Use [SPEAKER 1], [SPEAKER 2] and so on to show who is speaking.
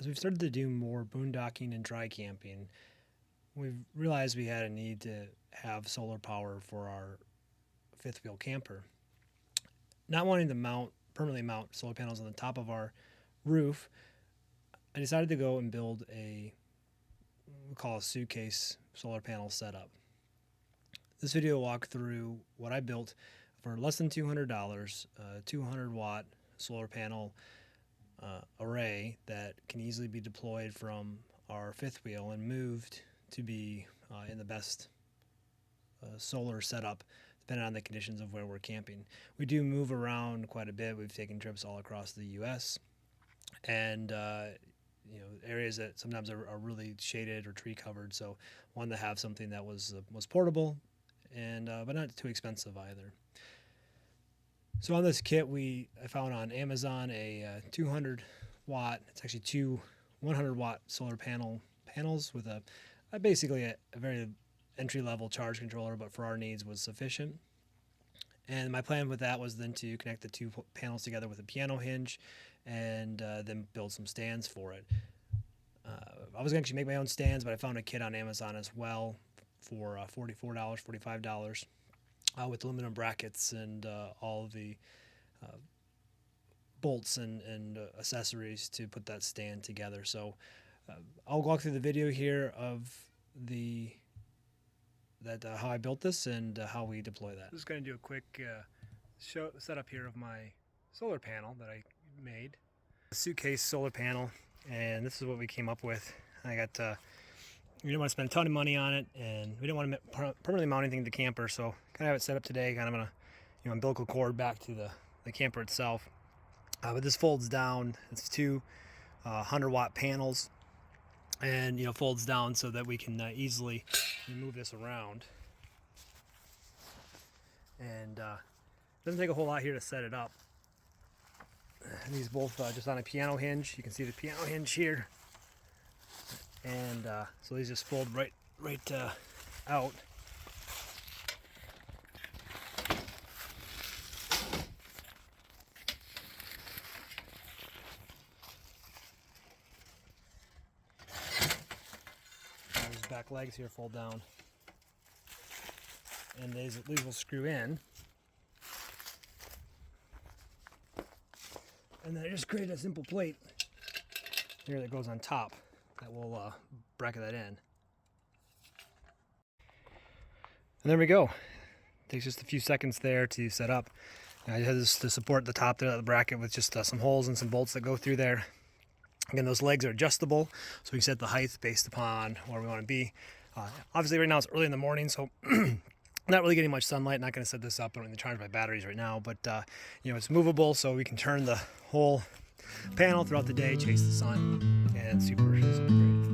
[SPEAKER 1] As we've started to do more boondocking and dry camping, we've realized we had a need to have solar power for our fifth wheel camper. Not wanting to permanently mount solar panels on the top of our roof, I decided to go and build we call a Suitcase solar panel setup. This video will walk through what I built for less than $200, a 200-watt solar panel array that can easily be deployed from our fifth wheel and moved to be in the best solar setup depending on the conditions of where we're camping. We do move around quite a bit. We've taken trips all across the U.S. and areas that sometimes are really shaded or tree covered. So wanted to have something that was portable and but not too expensive either. So on this kit, I found on Amazon a 200-watt. It's actually two 100-watt solar panels with basically a very entry-level charge controller, but for our needs was sufficient. And my plan with that was then to connect the two panels together with a piano hinge and then build some stands for it. I was going to actually make my own stands, but I found a kit on Amazon as well for $44, $45 with aluminum brackets and all of the bolts and accessories to put that stand together. So I'll walk through the video here of how I built this and how we deploy that. Just going to do a quick setup here of my solar panel that I made. A Suitcase solar panel, and this is what we came up with. I got we didn't want to spend a ton of money on it, and we didn't want to permanently mount anything to the camper, so kind of have it set up today, kind of on a umbilical cord back to the camper itself. But this folds down. It's two 100-watt panels, and folds down so that we can easily move this around. And doesn't take a whole lot here to set it up. These both just on a piano hinge. You can see the piano hinge here, and so these just fold right out. These back legs here fold down, and these will screw in. And then I just created a simple plate here that goes on top that will bracket that in. And there we go. Takes just a few seconds there to set up. I had this to support the top there of the bracket with just some holes and some bolts that go through there. Again, those legs are adjustable, so we set the height based upon where we want to be. Obviously right now it's early in the morning, so not really getting much sunlight. Not going to set this up. I don't need to charge my batteries right now, but it's movable, so we can turn the whole panel throughout the day, chase the sun, and super great.